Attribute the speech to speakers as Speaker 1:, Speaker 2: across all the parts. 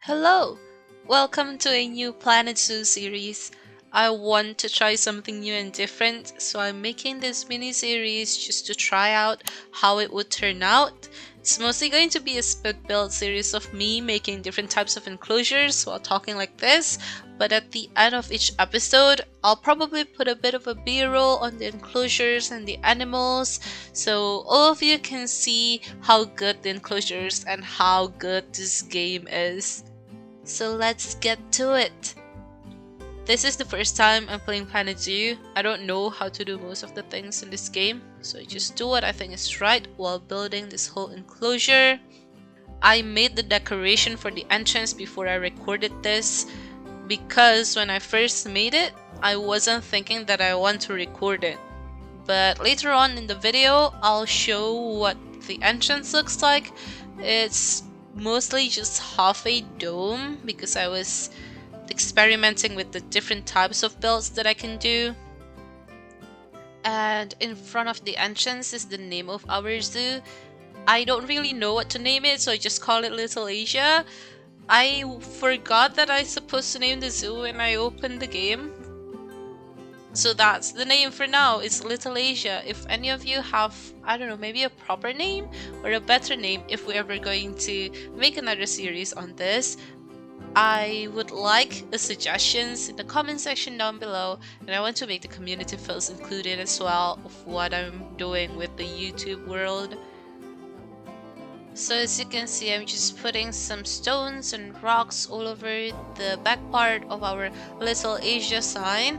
Speaker 1: Hello! Welcome to a new Planet Zoo series. I want to try something new and different, so I'm making this mini series just to try out how it would turn out. It's mostly going to be a spit build series of me making different types of enclosures while talking like this, but at the end of each episode, I'll probably put a bit of a B-roll on the enclosures and the animals, so all of you can see how good the enclosures and how good this game is. So let's get to it! This is the first time I'm playing Planet Zoo. I don't know how to do most of the things in this game, so I just do what I think is right while building this whole enclosure. I made the decoration for the entrance before I recorded this, because when I first made it, I wasn't thinking that I want to record it. But later on in the video, I'll show what the entrance looks like. It's mostly just half a dome because I was experimenting with the different types of builds that I can do. And in front of the entrance is the name of our zoo. I don't really know what to name it, so I just call it Little Asia. I forgot that I was supposed to name the zoo when I opened the game. So that's the name for now. It's Little Asia. If any of you have, I don't know, maybe a proper name or a better name if we're ever going to make another series on this, I would like suggestions in the comment section down below, and I want to make the community feels included as well of what I'm doing with the YouTube world. So as you can see, I'm just putting some stones and rocks all over the back part of our Little Asia sign.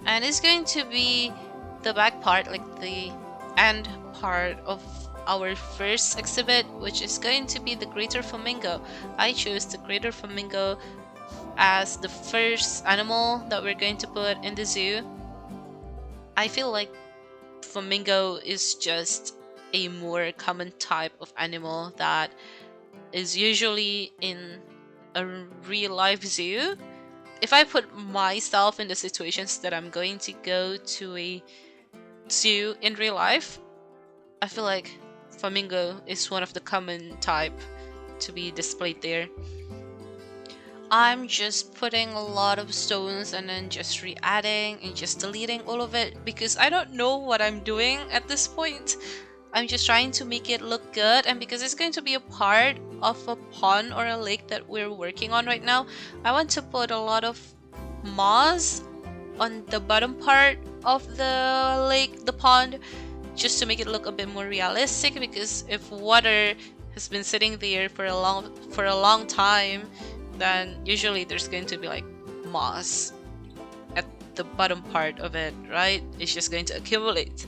Speaker 1: And it's going to be the back part, like the end part of our first exhibit, which is going to be the greater flamingo. I chose the greater flamingo as the first animal that we're going to put in the zoo. I feel like flamingo is just a more common type of animal that is usually in a real life zoo. If I put myself in the situations that I'm going to go to a zoo in real life, I feel like flamingo is one of the common type to be displayed there. I'm just putting a lot of stones and then just re-adding and just deleting all of it because I don't know what I'm doing at this point. I'm just trying to make it look good, and because it's going to be a part of a pond or a lake that we're working on right now, I want to put a lot of moss on the bottom part of the lake, the pond, just to make it look a bit more realistic, because if water has been sitting there for a long time, then usually there's going to be like moss at the bottom part of it, right? It's just going to accumulate.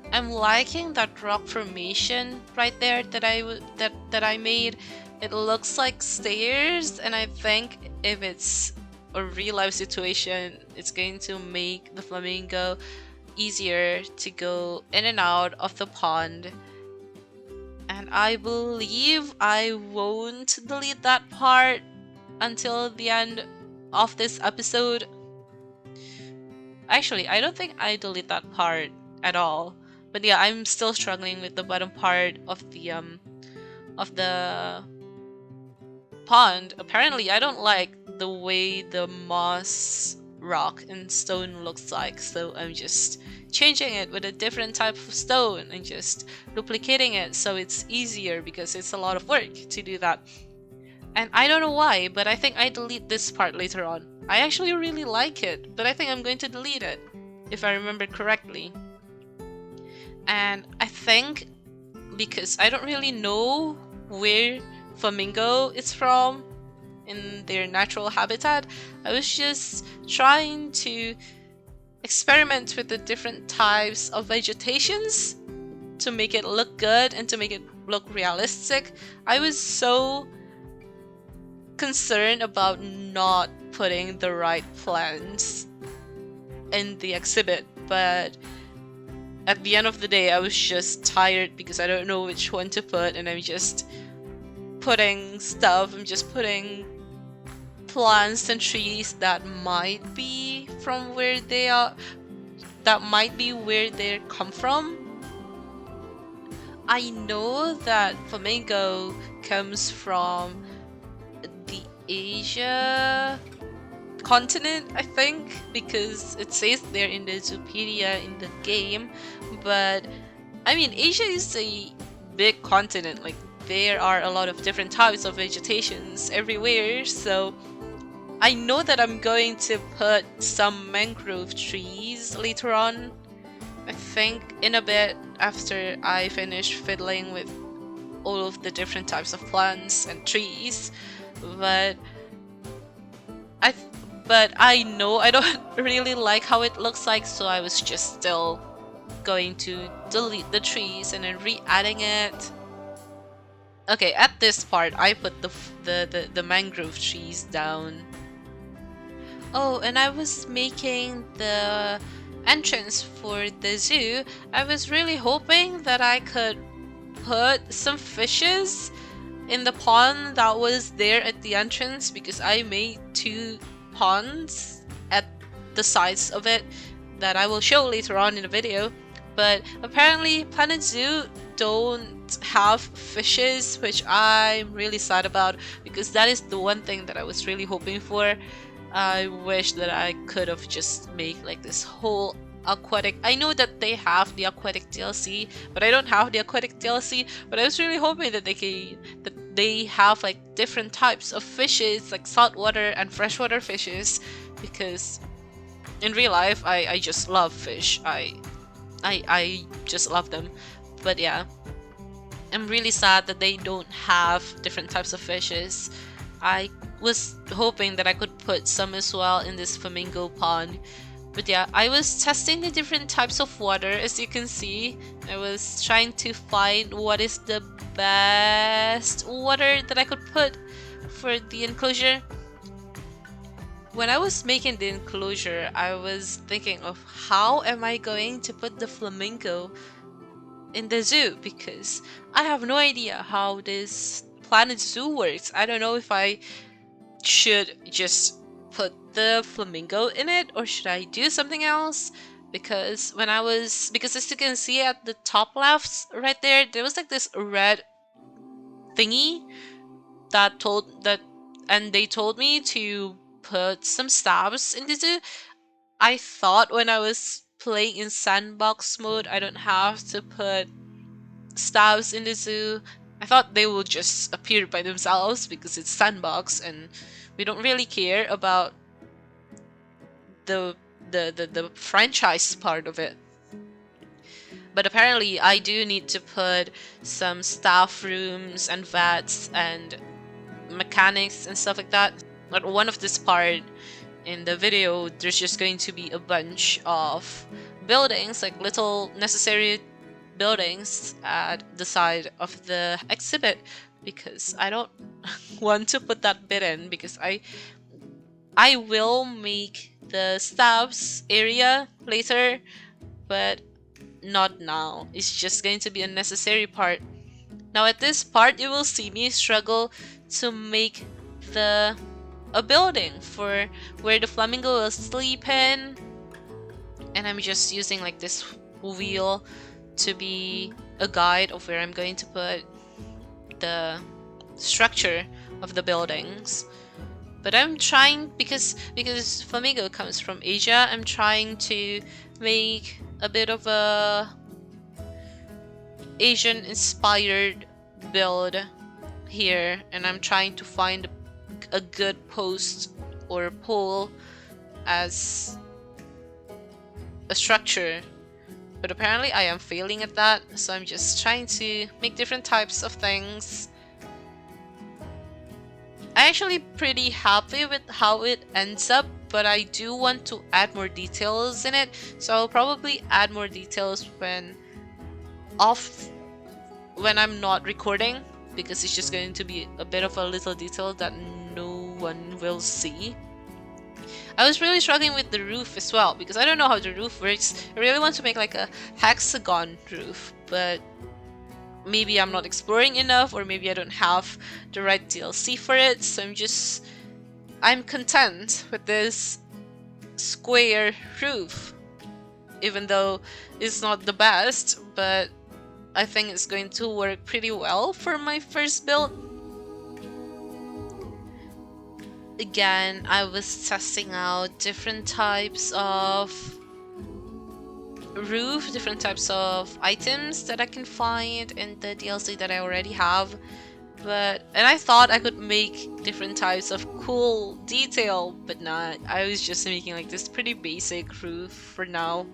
Speaker 1: I'm liking that rock formation right there that I made. It looks like stairs, and I think if it's a real life situation, it's going to make the flamingo easier to go in and out of the pond. And I believe I won't delete that part until the end of this episode. Actually, I don't think I delete that part at all. But yeah, I'm still struggling with the bottom part of the pond. Apparently, I don't like the way the moss, rock, and stone looks like, so I'm just changing it with a different type of stone and just duplicating it so it's easier, because it's a lot of work to do that. And I don't know why, but I think I delete this part later on. I actually really like it, but I think I'm going to delete it, if I remember correctly. And I think because I don't really know where flamingo is from in their natural habitat, I was just trying to experiment with the different types of vegetations to make it look good and to make it look realistic. I was so concerned about not putting the right plants in the exhibit, but at the end of the day, I was just tired because I don't know which one to put, and I'm just putting stuff. I'm just putting plants and trees that might be from where they are, that might be where they come from. I know that flamingo comes from Asia continent, I think, because it says there in the Zoopedia in the game. But I mean, Asia is a big continent. Like, there are a lot of different types of vegetations everywhere, so I know that I'm going to put some mangrove trees later on. I think in a bit after I finish fiddling with all of the different types of plants and trees. But I but I know I don't really like how it looks like, so I was just still going to delete the trees and then re-adding it. Okay, at this part I put the mangrove trees down. Oh, and I was making the entrance for the zoo. I was really hoping that I could put some fishes in the pond that was there at the entrance, because I made 2 ponds at the sides of it that I will show later on in the video. But apparently Planet Zoo don't have fishes, which I'm really sad about, because that is the one thing that I was really hoping for. I wish that I could have just made like this whole aquatic. I know that they have the aquatic DLC, but I don't have the aquatic DLC. But I was really hoping that they have like different types of fishes, like saltwater and freshwater fishes, because in real life I just love fish. I just love them. But yeah, I'm really sad that they don't have different types of fishes. I was hoping that I could put some as well in this flamingo pond. But yeah, I was testing the different types of water. As you can see, I was trying to find what is the best water that I could put for the enclosure. When I was making the enclosure, I was thinking of how am I going to put the flamingo in the zoo, because I have no idea how this Planet Zoo works. I don't know if I should just put the flamingo in it or should I do something else, because as you can see at the top left right there was like this red thingy and they told me to put some stabs in the zoo. I thought when I was playing in sandbox mode I don't have to put stabs in the zoo. I thought they would just appear by themselves because it's sandbox and we don't really care about the franchise part of it. But apparently I do need to put some staff rooms and vets and mechanics and stuff like that. At one of this part in the video, there's just going to be a bunch of buildings, like little necessary buildings at the side of the exhibit, because I don't want to put that bit in, because I will make the stabs area later, but not now. It's just going to be a necessary part. Now at this part you will see me struggle to make a building for where the flamingo will sleep in, and I'm just using like this wheel to be a guide of where I'm going to put the structure of the buildings. But I'm trying, because flamingo comes from Asia, I'm trying to make a bit of a Asian inspired build here, and I'm trying to find a good post or pole as a structure. But apparently I am failing at that, so I'm just trying to make different types of things. I'm actually pretty happy with how it ends up, but I do want to add more details in it, so I'll probably add more details when I'm not recording, because it's just going to be a bit of a little detail that no one will see. I was really struggling with the roof as well, because I don't know how the roof works. I really want to make like a hexagon roof, but maybe I'm not exploring enough, or maybe I don't have the right DLC for it, so I'm content with this square roof, even though it's not the best, but I think it's going to work pretty well for my first build. again, I was testing out different types of roof, different types of items that I can find in the DLC that I already have. And I thought I could make different types of cool detail, but not. I was just making like this pretty basic roof for now.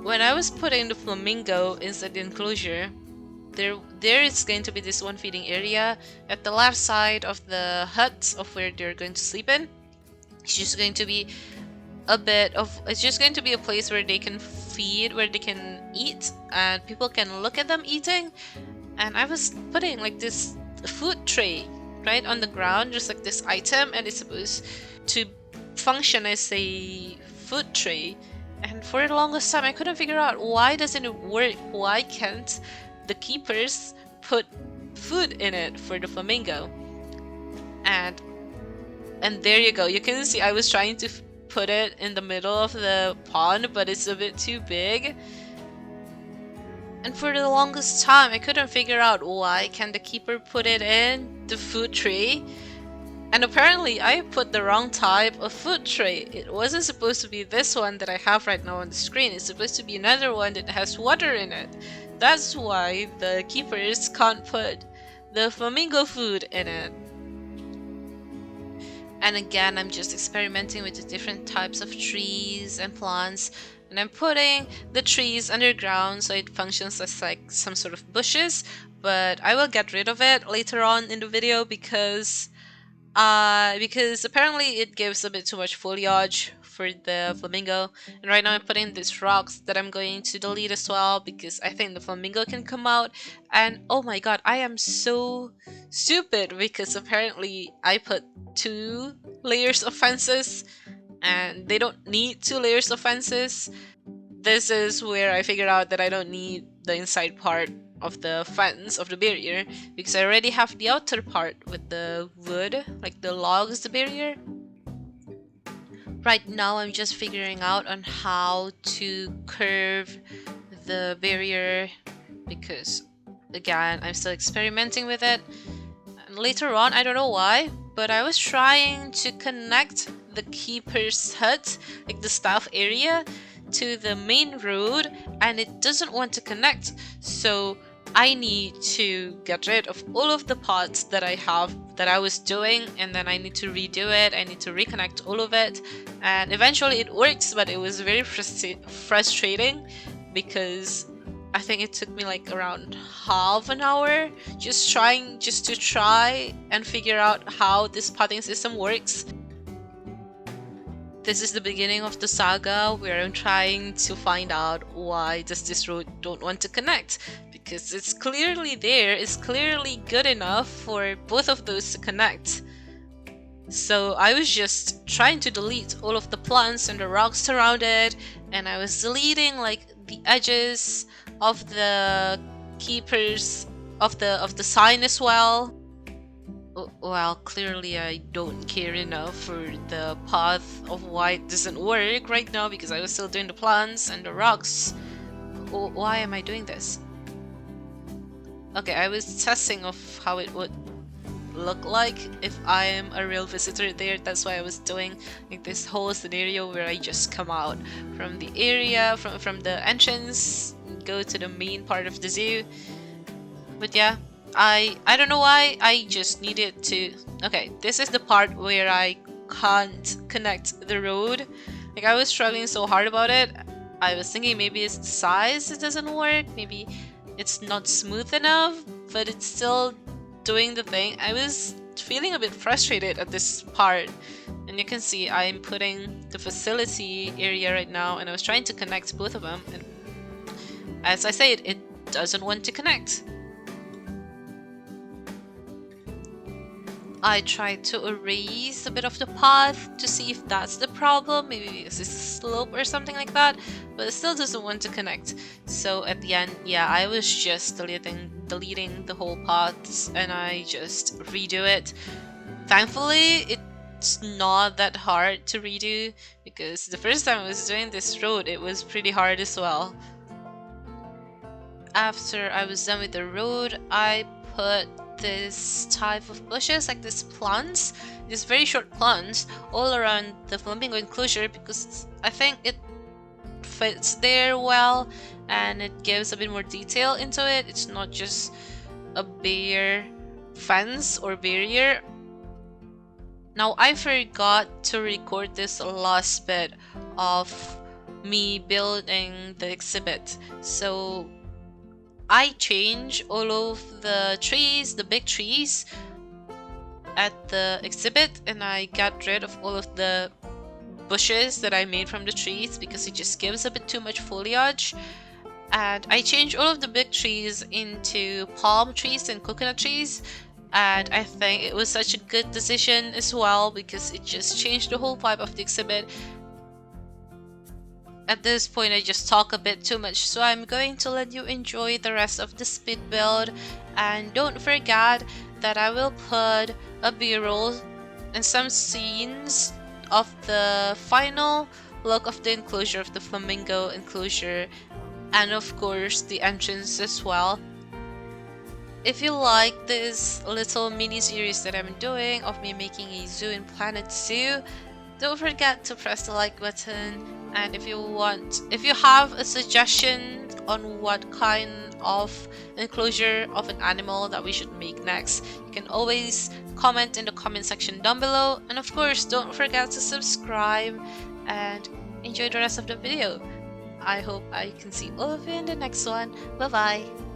Speaker 1: When I was putting the flamingo inside the enclosure, there is going to be this one feeding area at the left side of the hut of where they're going to sleep in. It's just going to be it's just going to be a place where they can feed, where they can eat, and people can look at them eating. And I was putting like this food tray right on the ground, just like this item, and it's supposed to function as a food tray. And for the longest time I couldn't figure out why doesn't it work. Why can't the keepers put food in it for the flamingo? And there you go. You can see I was trying to put it in the middle of the pond, but it's a bit too big. And for the longest time I couldn't figure out why can't the keeper put it in the food tray. And apparently I put the wrong type of food tray. It wasn't supposed to be this one that I have right now on the screen. It's supposed to be another one that has water in it. That's why the keepers can't put the flamingo food in it. And again, I'm just experimenting with the different types of trees and plants. And I'm putting the trees underground so it functions as like some sort of bushes. But I will get rid of it later on in the video because apparently it gives a bit too much foliage for the flamingo. And right now I'm putting these rocks that I'm going to delete as well because I think the flamingo can come out. And oh my god, I am so stupid because apparently I put 2 layers of fences and they don't need 2 layers of fences. This is where I figured out that I don't need the inside part of the fence, of the barrier, because I already have the outer part with the wood, like the logs, the barrier. Right now I'm just figuring out on how to curve the barrier because again I'm still experimenting with it. And later on, I don't know why, but I was trying to connect the keeper's hut, like the staff area, to the main road and it doesn't want to connect. So I need to get rid of all of the pots that I have that I was doing, and then I need to redo it. I need to reconnect all of it, and eventually it works, but it was very frustrating because I think it took me like around half an hour just to try and figure out how this potting system works. This is the beginning of the saga where I'm trying to find out why does this road don't want to connect, because it's clearly there, it's clearly good enough for both of those to connect. So I was just trying to delete all of the plants and the rocks around it, and I was deleting like the edges of the keepers of the sign as well. Well, clearly I don't care enough for the path of why it doesn't work right now because I was still doing the plants and the rocks. Why am I doing this? Okay, I was testing of how it would look like if I am a real visitor there. That's why I was doing like this whole scenario where I just come out from the area, from the entrance, go to the main part of the zoo. But yeah, I don't know why, I just needed to... Okay, this is the part where I can't connect the road. Like, I was struggling so hard about it. I was thinking maybe it's the size it doesn't work, maybe it's not smooth enough, but it's still doing the thing. I was feeling a bit frustrated at this part. And you can see I'm putting the facility area right now, and I was trying to connect both of them. And as I said, it doesn't want to connect. I tried to erase a bit of the path to see if that's the problem, maybe it's a slope or something like that, but it still doesn't want to connect. So at the end, yeah, I was just deleting the whole paths and I just redo it. Thankfully, it's not that hard to redo because the first time I was doing this road, it was pretty hard as well. After I was done with the road, I put this type of bushes, like these plants, these very short plants all around the flamingo enclosure, because I think it fits there well and it gives a bit more detail into it. It's not just a bare fence or barrier. Now, I forgot to record this last bit of me building the exhibit, so I change all of the trees, the big trees at the exhibit, and I got rid of all of the bushes that I made from the trees because it just gives a bit too much foliage. And I changed all of the big trees into palm trees and coconut trees, and I think it was such a good decision as well because it just changed the whole vibe of the exhibit. At this point, I just talk a bit too much, so I'm going to let you enjoy the rest of the speed build. And don't forget that I will put a b-roll and some scenes of the final look of the enclosure, of the flamingo enclosure, and of course the entrance as well. If you like this little mini series that I'm doing of me making a zoo in Planet Zoo, don't forget to press the like button. And if you have a suggestion on what kind of enclosure of an animal that we should make next, you can always comment in the comment section down below. And of course, don't forget to subscribe and enjoy the rest of the video. I hope I can see all of you in the next one. Bye bye.